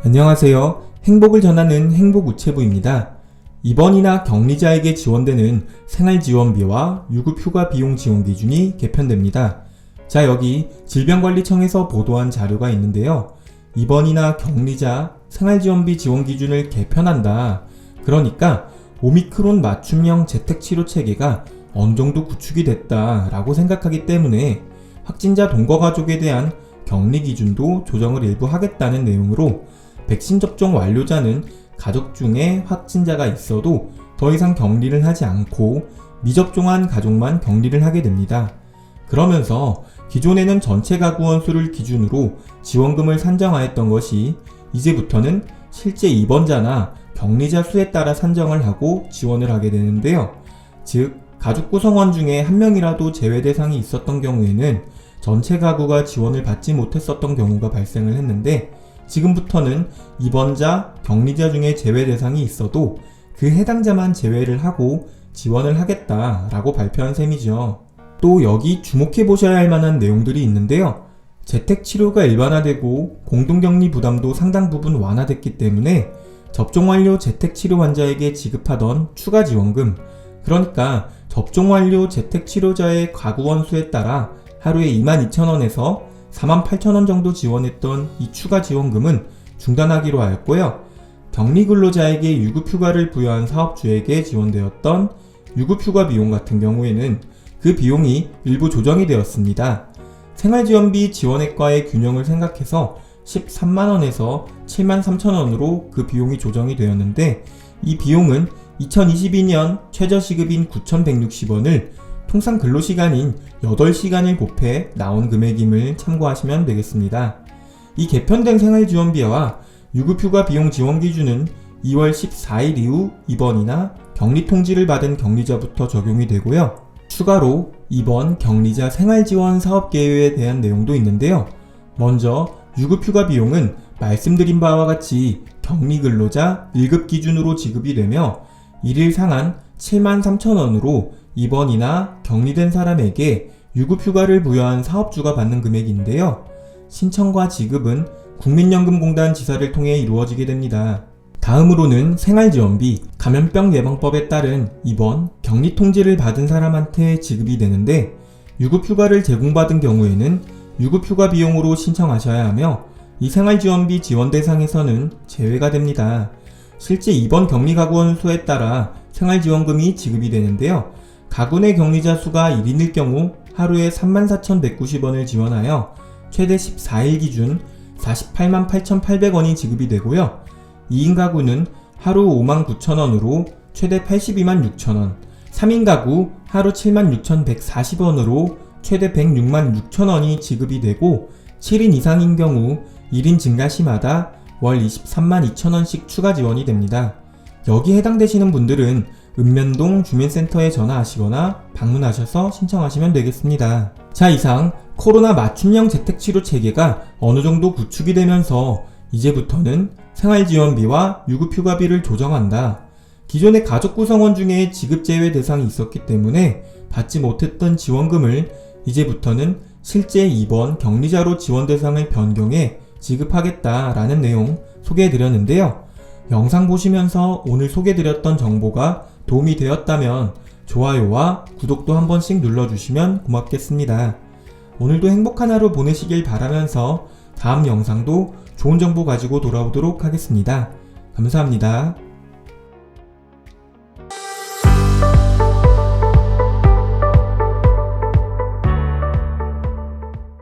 안녕하세요. 행복을 전하는 행복우체부입니다. 입원이나 격리자에게 지원되는 생활지원비와 유급휴가 비용 지원 기준이 개편됩니다. 자, 여기 질병관리청에서 보도한 자료가 있는데요. 입원이나 격리자 생활지원비 지원 기준을 개편한다. 그러니까 오미크론 맞춤형 재택치료체계가 어느 정도 구축이 됐다라고 생각하기 때문에 확진자 동거가족에 대한 격리 기준도 조정을 일부 하겠다는 내용으로 백신 접종 완료자는 가족 중에 확진자가 있어도 더 이상 격리를 하지 않고 미접종한 가족만 격리를 하게 됩니다. 그러면서 기존에는 전체 가구원 수를 기준으로 지원금을 산정하였던 것이 이제부터는 실제 입원자나 격리자 수에 따라 산정을 하고 지원을 하게 되는데요. 즉, 가족 구성원 중에 한 명이라도 제외 대상이 있었던 경우에는 전체 가구가 지원을 받지 못했었던 경우가 발생을 했는데, 지금부터는 입원자, 격리자 중에 제외 대상이 있어도 그 해당자만 제외를 하고 지원을 하겠다라고 발표한 셈이죠. 또 여기 주목해 보셔야 할 만한 내용들이 있는데요. 재택치료가 일반화되고 공동격리 부담도 상당 부분 완화됐기 때문에 접종 완료 재택치료 환자에게 지급하던 추가 지원금, 그러니까 접종 완료 재택치료자의 가구원 수에 따라 하루에 22,000원에서 48,000원 정도 지원했던 이 추가 지원금은 중단하기로 하였고요. 격리 근로자에게 유급휴가를 부여한 사업주에게 지원되었던 유급휴가 비용 같은 경우에는 그 비용이 일부 조정이 되었습니다. 생활지원비 지원액과의 균형을 생각해서 13만원에서 73,000원으로 그 비용이 조정이 되었는데, 이 비용은 2022년 최저시급인 9,160원을 통상 근로시간인 8시간을 곱해 나온 금액임을 참고하시면 되겠습니다. 이 개편된 생활지원비와 유급휴가 비용 지원 기준은 2월 14일 이후 입원이나 격리 통지를 받은 격리자부터 적용이 되고요. 추가로 입원, 격리자 생활지원 사업계획에 대한 내용도 있는데요. 먼저 유급휴가 비용은 말씀드린 바와 같이 격리 근로자 1급 기준으로 지급이 되며 1일 상한 73,000원으로 입원이나 격리된 사람에게 유급휴가를 부여한 사업주가 받는 금액인데요. 신청과 지급은 국민연금공단 지사를 통해 이루어지게 됩니다. 다음으로는 생활지원비, 감염병 예방법에 따른 입원, 격리 통지를 받은 사람한테 지급이 되는데, 유급휴가를 제공받은 경우에는 유급휴가 비용으로 신청하셔야 하며 이 생활지원비 지원 대상에서는 제외가 됩니다. 실제 입원 격리 가구원 수에 따라 생활지원금이 지급이 되는데요. 가구 내 격리자 수가 1인일 경우 하루에 34,190원을 지원하여 최대 14일 기준 488,800원이 지급이 되고요. 2인 가구는 하루 59,000원으로 최대 826,000원, 3인 가구 하루 76,140원으로 최대 106,600원이 지급이 되고, 7인 이상인 경우 1인 증가시마다 월 232,000원씩 추가 지원이 됩니다. 여기 해당되시는 분들은 읍면동 주민센터에 전화하시거나 방문하셔서 신청하시면 되겠습니다. 자, 이상 코로나 맞춤형 재택치료 체계가 어느 정도 구축이 되면서 이제부터는 생활지원비와 유급휴가비를 조정한다. 기존의 가족 구성원 중에 지급 제외 대상이 있었기 때문에 받지 못했던 지원금을 이제부터는 실제 입원, 격리자로 지원 대상을 변경해 지급하겠다라는 내용 소개해드렸는데요. 영상 보시면서 오늘 소개해드렸던 정보가 도움이 되었다면 좋아요와 구독도 한 번씩 눌러주시면 고맙겠습니다. 오늘도 행복한 하루 보내시길 바라면서 다음 영상도 좋은 정보 가지고 돌아오도록 하겠습니다. 감사합니다.